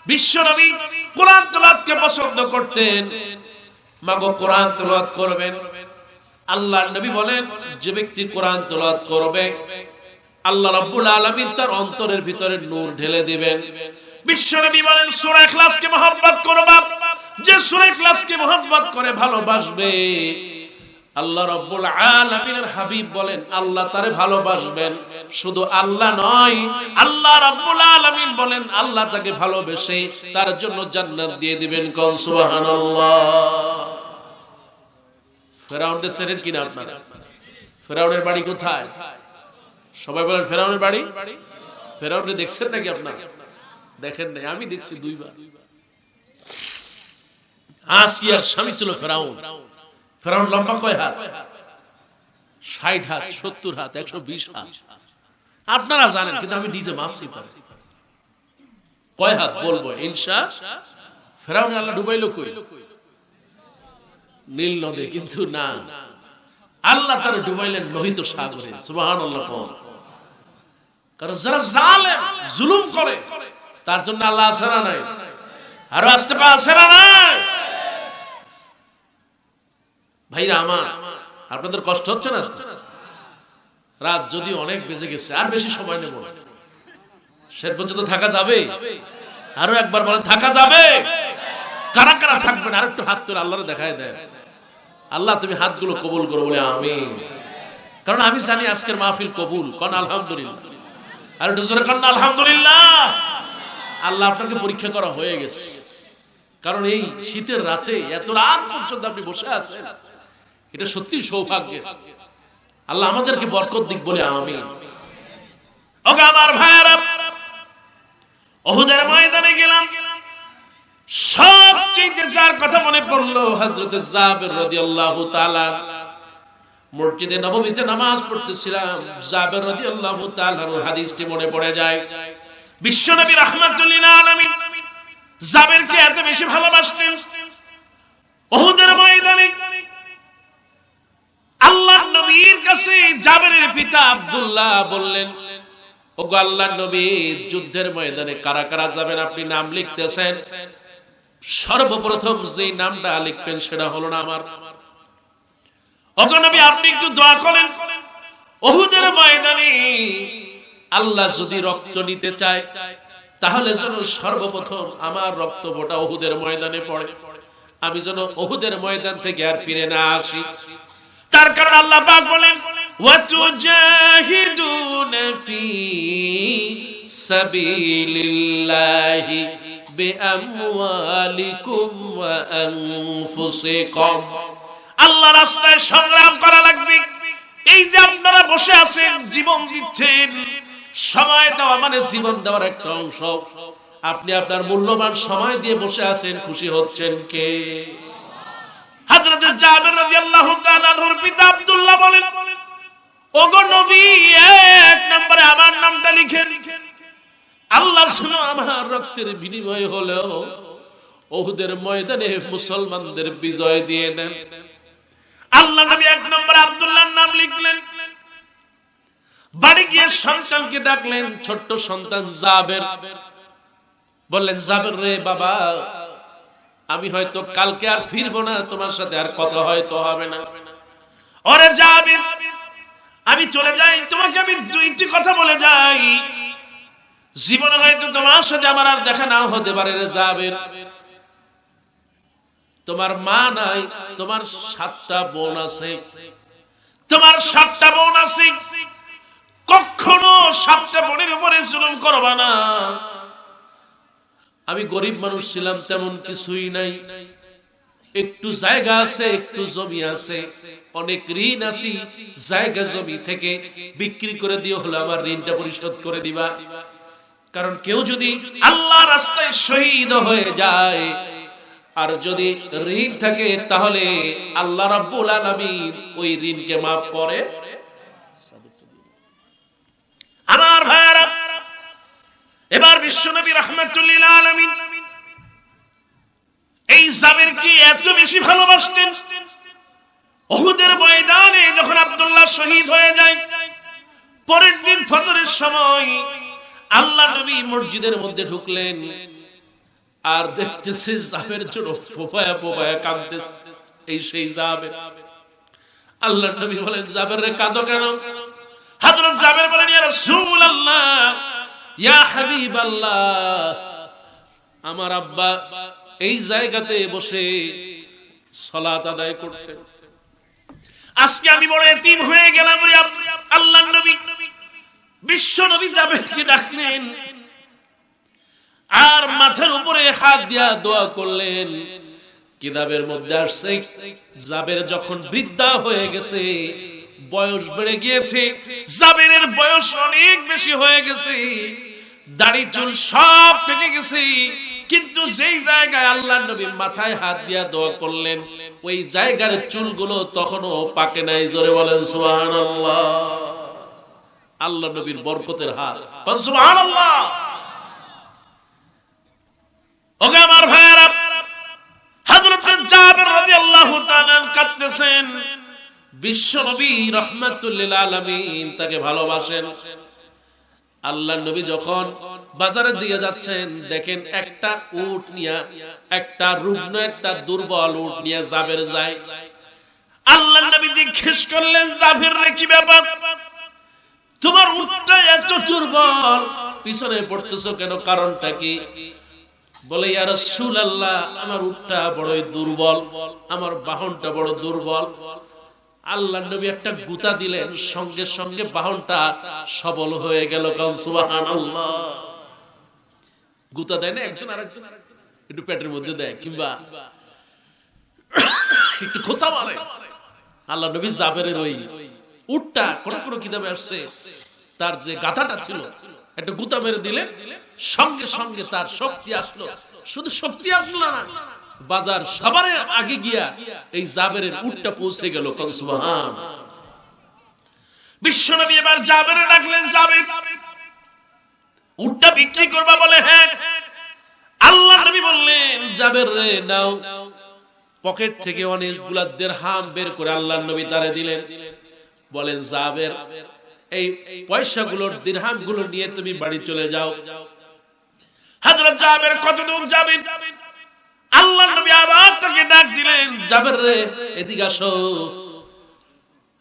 বিশ্বনবী কোরআন তেলাওয়াতকে পছন্দ করতেন। মাগো কোরআন তেলাওয়াত করবেন। আল্লাহর নবী বলেন, যে ব্যক্তি কোরআন তেলাওয়াত করবে আল্লাহ রাব্বুল আলামিন তার অন্তরের ভিতরে নূর ঢেলে দিবেন। বিশ্বনবী বলেন, সূরা ইখলাসকে মহব্বত করবা। যে সূরা ইখলাসকে মহব্বত করে ভালোবাসবে, আল্লাহ রাব্বুল আলামিনের হাবিব বলেন আল্লাহ তারে ভালোবাসবেন। শুধু আল্লাহ নয়, আল্লাহ রাব্বুল আলামিন বলেন আল্লাহ তাকে ভালোবেসে তার জন্য জান্নাত দিয়ে দিবেন। কোন সুবহানাল্লাহ। ফেরাউনের ছেলের কিনা আপনারা? ফেরাউনের বাড়ি কোথায়? সবাই বলেন ফেরাউনের বাড়ি। ফেরাউনকে দেখছেন নাকি আপনারা? দেখেন নাই? আমি দেখছি দুইবার। আসিয়ার স্বামী ছিল ফেরাউন। ফেরাউন লম্বা কয় হাত? 60 হাত, 70 হাত, 120 হাত। আপনারা জানেন, কিন্তু আমি নিজে মাপছি পারি। কয় হাত বলবো ইনশাআল্লাহ। ফেরাউন আল্লাহ ডুবাইলো কই? নীল নদে। কিন্তু না, আল্লাহ তার ডুবাইলেন লোহিত সাগরে। সুবহানাল্লাহ। কারণ যারা জালেম, জুলুম করে, তার জন্য আল্লাহ আছে না নাই? আরো আসতে পারছে না নাই? ভাইরা আমার, আপনাদের কষ্ট হচ্ছে না? রাত যদি অনেক বেজে গেছে, আর বেশি সময় নেব না। শেষ পর্যন্ত থাকা যাবে? আরো একবার বলেন, থাকা যাবে? কারা কারা থাকবেন? আর একটু হাত তুলে আল্লাহরে দেখায় দেন। আল্লাহ তুমি হাতগুলো কবুল করো বলে আমিন। কারণ আমি জানি আজকের মাহফিল কবুল। কোন আলহামদুলিল্লাহ। আর একটু জোরে কোন আলহামদুলিল্লাহ। আল্লাহ আপনাকে পরীক্ষা করা হয়ে গেছে। কারণ এই শীতের রাতে এত রাত পর্যন্ত আপনি বসে আছেন, এটা সত্যি সৌভাগ্য। আল্লাহ আমাদেরকে বরকত দিক বলে আমিন। ওগো আমার ভাইরা, উহুদের ময়দানে গেলাম। সবচেয়ে যার কথা মনে পড়লো হযরত জাবের রাদিয়াল্লাহু তাআলা। মসজিদে নববীতে নামাজ পড়তেছিলাম, জাবের রাদিয়াল্লাহু তাআলার হাদিসটি মনে পড়ে যায়। বিশ্বনবী রাহমাতুল লিল আলামিন জাবেরকে এত বেশি ভালোবাসতেন। উহুদের ময়দানে আল্লাহর নবীর কাছে জাবেরের পিতা আব্দুল্লাহ বললেন, ওগো আল্লাহর নবী, যুদ্ধের ময়দানে কারা কারা যাবেন আপনি নাম লিখতেছেন, সর্বপ্রথম যে নামটা লিখবেন সেটা হলো না আমার। ওগো নবী, আপনি একটু দোয়া করেন, উহুদের ময়দানে আল্লাহ যদি রক্ত নিতে চায় তাহলে যেন সর্বপ্রথম আমার রক্ত ফোঁটা উহুদের ময়দানে পড়ে, আমি যেন উহুদের ময়দান থেকে আর ফিরে না আসি। তার কারণ আল্লাহ পাক বলেন, ওয়াতুজাহিদুনা ফি সাবিলিল্লাহি বিআমওয়ালিকুম ওয়া আনফুসিকুম। আল্লাহর রাস্তায় সংগ্রাম করা লাগবে। এই যে আপনারা বসে আছেন, জীবন দিচ্ছেন, সময় দেওয়া মানে জীবন দেওয়ার একটা অংশ। আপনি আপনার মূল্যবান সময় দিয়ে বসে আছেন, খুশি হচ্ছেন কে? হযরত জাবের রাদিয়াল্লাহু তাআলা আনহুর পিতা আব্দুল্লাহ বলেন, ওগো নবী, এক নম্বরে আমার নামটা লিখেন। আল্লাহ শুনো, আমার রক্তের বিনিময় হলেও উহুদের ময়দানে মুসলমানদের বিজয় দিয়ে দেন। আল্লাহ নবী এক নম্বরে আব্দুল্লাহর নাম লিখলেন। বাড়ি গিয়ে সন্তানকে ডাকলেন, ছোট্ট সন্তান জাবের। বললেন, জাবের রে বাবা, আমি হয়তো কালকে আর ফিরবো না, তোমার সাথে আর কথা হয়তো হবে না। ওরে জাবের, আমি চলে যাই, তোমাকে আমি দুইটি কথা বলে যাই, জীবনে হয়তো তোমার সাথে আমার আর দেখা নাও হতে পারে রে জাবের। তোমার মা নাই, তোমার 7টা বোন আছে, তোমার 7টা বোন আছে। কখনো 7টা বোনের উপরে জুলুম করবা না। আমি গরিব মানুষ ছিলাম, তেমন কিছুই নাই, একটু জায়গা আছে, একটু জমি আছে, অনেক ঋণ আছে, জায়গা জমি থেকে বিক্রি করে দিয়ে হলো আমার ঋণটা পরিশোধ করে দিবা। কারণ কেউ যদি আল্লাহর রাস্তায় শহীদ হয়ে যায় আর যদি ঋণ থাকে, তাহলে আল্লাহ রাব্বুল আলামিন ওই ঋণকে মাফ করে। আমার ভাইরা, এবার বিশ্বনবী রাহমাতুল লিল আলামিন এই জাবেরকে এত বেশি ভালোবাসতেন, উহুদের ময়দানে যখন আব্দুল্লাহ শহীদ হয়ে যায়, পরের দিন ফজরের সময় আল্লাহ নবী মসজিদের মধ্যে ঢুকলেন। আর দেখতেছে জাবের জন্য ফোপায়া ফোপায়া কাঁদতেছে। এই সেই জাবের। আল্লাহর নবী বলেন, জাবের রে কাঁদো কেন? হযরত জাবের বলেন, ইয়া রাসূলুল্লাহ, ইয়া হাবিবাল্লাহ, আমার আব্বা এই জায়গাতে বসে সালাত আদায় করতেন। আজকে আমি বড় এতিম হয়ে গেলাম রে আল্লাহর নবী। বিশ্ব নবী জাবেরকে ডাকলেন আর মাথার উপরে হাত দিয়া দোয়া করলেন। কিতাবের মধ্যে আসছে, জাবের যখন বৃদ্ধা হয়ে গেছে, বয়স বেড়ে গিয়েছে, জাবেরের বয়স অনেক বেশি হয়ে গেছে, দাড়ি চুল সব পেকে গেছে, কিন্তু যেই জায়গায় আল্লাহর নবী মাথায় হাত দিয়া দোয়া করলেন, ওই জায়গার চুলগুলো তখনও পাকে নাই। জোরে বলেন সুবহানাল্লাহ। আল্লাহ নবীর বরকতের হাত, সুবহানাল্লাহ। ওকে আমার ভাইয়েরা, হযরত জাবের রাদিয়াল্লাহু তাআলা কাঁদতেছেন। বিশ্ব নবী রাহমাতুল লিল আলামিন তাকে ভালোবাসেন। আল্লাহর নবী যখন বাজারের দিকে যাচ্ছেন, দেখেন একটা উট নিয়ে, একটা রুগ্ন, একটা দুর্বল উট নিয়ে জাবের যায়। আল্লাহর নবী জিজ্ঞেস করলেন, জাবের রে কি ব্যাপার? তোমার উটটা এত দুর্বল, পিছনে পড়তেছো কেন? কারণটা কি? বলে, ইয়া রাসূলুল্লাহ, আমার উটটা বড়ই দুর্বল, আমার বাহনটা বড় দুর্বল। আল্লাহর নবী একটা গুতা দিলেন, সঙ্গে সঙ্গে বাহনটা সবল হয়ে গেল। কারণ সুবহানাল্লাহ। গুতা দেয় না একজন আরেকজন, একটু পেটের মধ্যে দেয় কিংবা একটু খোঁচা মারে। আল্লাহ নবী জাবেরের ওই উটটা, কোন কোন কিতাবে আসছে, তার যে গাথাটা ছিল, একটা গুতা মেরে দিলেন, সঙ্গে সঙ্গে তার শক্তি আসলো। শুধু শক্তি আসলো না, বাজার সবার আগে গিয়া এই জাবেরের উটটা পৌঁছে গেল। সুবহান। বিশ্বনবী এবার জাবেরে ডাকলেন, জাবের, উটটা বিক্রি করবা? বলে, হ্যাঁ। আল্লাহর নবী বললেন, জাবের রে নাও। পকেট থেকে অনেকগুলা দিরহাম বের করে আল্লাহর নবী তারে দিলেন। বলেন, জাবের, এই পয়সাগুলোর দিরহামগুলো নিয়ে তুমি বাড়ি চলে যাও। হযরত জাবের কত দূর যাবে? আল্লাহর নবী আবার তাকে ডাক দিলেন, জাবের রে এদিকে আসো।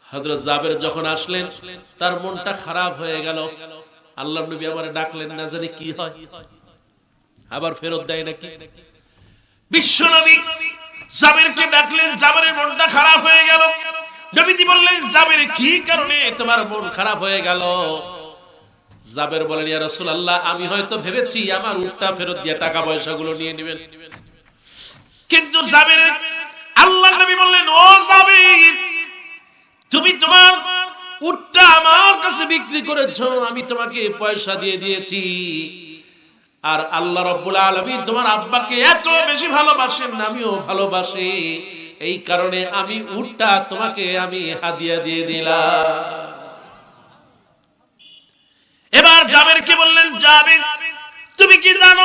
হযরত জাবের যখন আসলেন, তার মনটা খারাপ হয়ে গেল। আল্লাহর নবী আবার ডাকলেন, না জানি কি হয়, আবার ফেরত দেয় নাকি। বিশ্ব নবী জাবেরকে ডাকলেন, জাবেরের মনটা খারাপ হয়ে গেল। নবীজি বললেন, জাবের কি কারণে তোমার মন খারাপ হয়ে গেল? জাবের বলেন, ইয়া রাসূলুল্লাহ, আমি হয়তো ভেবেছি আমার উটটা ফেরত দিয়ে টাকা পয়সাগুলো নিয়ে নেবেন, কিন্তু জাবের, আল্লাহর নবী বললেন, ও জাবের, তুমি তোমার উটটা আমার কাছে বিক্রি করেছো, আমি তোমাকে পয়সা দিয়ে দিয়েছি। আর আল্লাহ রাব্বুল আলামিন তোমার আব্বাকে এত বেশি ভালোবাসেন, আমিও ভালোবাসি, এই কারণে আমি উটটা তোমাকে আমি হাদিয়া দিয়ে দিলাম। এবার জাবেরকে বললেন, জাবের, তুমি কি জানো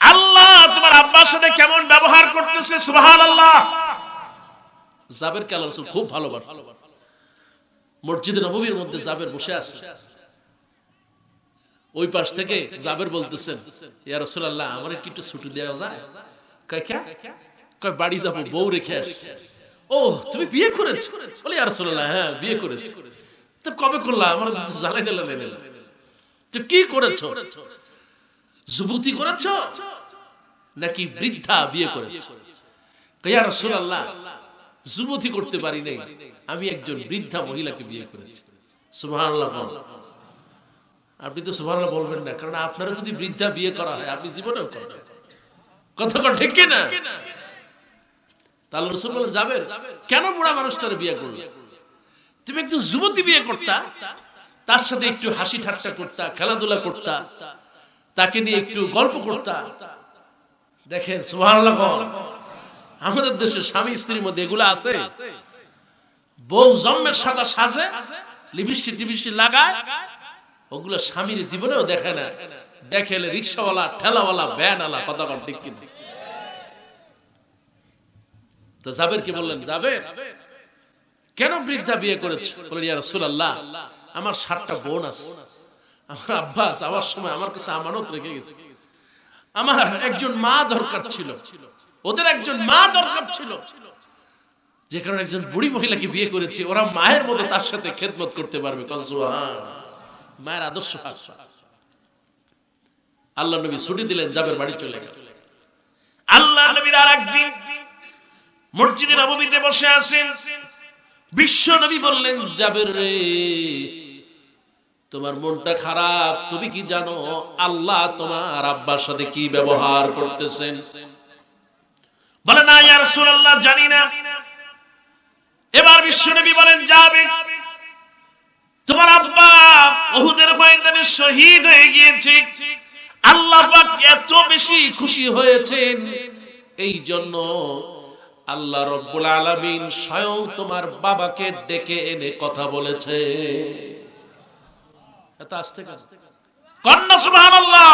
আল্লাহ তোমার আব্বার সাথে কেমন ব্যবহার করতেছে? সুবহানাল্লাহ। জাবেরকে আল্লাহর রাসূল খুব ভালোবাসেন। মসজিদে নববীর মধ্যে জাবের বসে আছে, ওই পাশ থেকে জাবের বলতেছেন, ইয়া রাসূলুল্লাহ, আমার একটু ছুটি দেওয়া যায়? কয় কে? কয় বাড়ি যাবো, বউ রেখে আসি। ও, তুমি বিয়ে করেছো? বলে, ইয়া রাসূলুল্লাহ, হ্যাঁ বিয়ে করেছি। তো কবে করলা? আমার তো জানাই দিলা না। তো কি করেছো? যুবতী করেছো নাকি বৃদ্ধা বিয়ে করেছো? কয়, ইয়া রাসূলুল্লাহ, যুবতী করতে পারি নাই, আমি একজন বৃদ্ধা মহিলাকে বিয়ে করেছি। সুবহানাল্লাহ। আপনি তো সুবহানাল্লাহ বলবেন না, কারণ আপনারা যদি বৃদ্ধা বিয়ে করা হয়, আপনি জীবনেও করবেন। কথা ঠিক কি না? তাহলে রাসূল বলেন, জাবের, কেন বুড়া মানুষটারে বিয়ে করলে? তুমি একজন যুবতী বিয়ে করতা, তার সাথে একটু হাসি ঠাট্টা করতা, খেলাধুলা করতা, তাকে নিয়ে একটু গল্প করতা। দেখেন সুবহানাল্লাহ, আমাদের দেশে স্বামী স্ত্রীর মধ্যে এগুলো আছে। বউ জন্মের সাদা সাজে, লিপস্টিক টিপস্টিক লাগায়, ওগুলো স্বামীর জীবনেও দেখে না। দেখেলে রিক্সাওয়ালা, ঠেলাওয়ালা, ভ্যানওয়ালা। কথা বল ঠিক কি? তো জাবের কি বললেন, জাবের, কেন বৃদ্ধা বিয়ে করেছো? বলেন, ইয়া রাসূলুল্লাহ, আমার 7টা বোন আছে, আমার আব্বা যাওয়ার সময় আমার কাছে আমানত রেখে গেছে, আমার একজন মা দরকার ছিল, ওদের একজন মা দরকার ছিল, যে কারণে একজন বুড়ি মহিলাকে বিয়ে করেছে, ওরা মায়ের মতো তার সাথে খেদমত করতে পারবে। মায়ের আদর্শ। আল্লাহ নবী ছুটি দিলেন, জাবের বাড়ি চলে গেল। আল্লাহ নবীর আরেকদিন মসজিদে নববীতে বসে আছেন, বিশ্ব নবী বললেন, জাবের রে, তোমার মনটা খারাপ, তুমি কি জানো আল্লাহ তোমার আব্বার সাথে কি ব্যবহার করতেছেন? বলে, না ইয়া রাসূলুল্লাহ, জানি না। এবার বিশ্বনবী বলেন, যাবে, তোমার আব্বা উহুদের ময়দানে শহীদ হয়ে গিয়েছে, আল্লাহ পাক এত বেশি খুশি হয়েছেন, এই জন্য আল্লাহ রব্বুল আলামিন স্বয়ং তোমার বাবাকে ডেকে এনে কথা বলেছে। এত আস্তে আস্তে কন্যা, সুবহানাল্লাহ।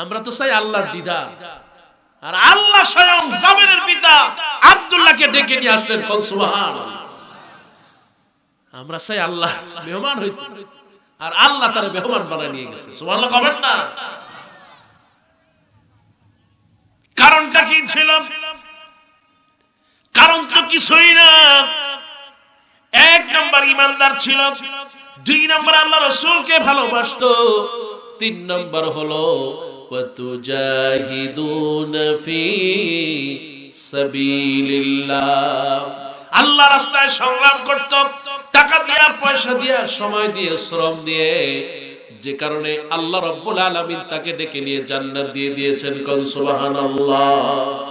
আমরা তো চাই আল্লাহর দিদার, আর আল্লাহ স্বয়ং জাবেরের পিতা আব্দুল্লাহকে ডেকে নিয়ে আসলেন, কোন সুবহানাল্লাহ। আমরা চাই আল্লাহ মেহমান হইতে, আর আল্লাহ তার মেহমান বানায় নিয়ে গেছে। সুবহানাল্লাহ কবেন না? কারণটা কি ছিল? কারণ তো কিছুই না। এক নম্বর ইমানদার ছিল, দুই নম্বর আল্লাহ রাসূলকে ভালোবাসতো, তিন নম্বর হলো ওয়াতুজাহিদুনা ফি সাবিলিল্লাহ, আল্লাহ রাস্তায় সংগ্রাম করত, টাকা দিয়া, পয়সা দিয়া, সময় দিয়ে, শ্রম দিয়ে, যে কারণে আল্লাহ রাব্বুল আলামিন তাকে ডেকে নিয়ে জান্নাত দিয়ে দিয়েছেন। কোন সুবহানাল্লাহ।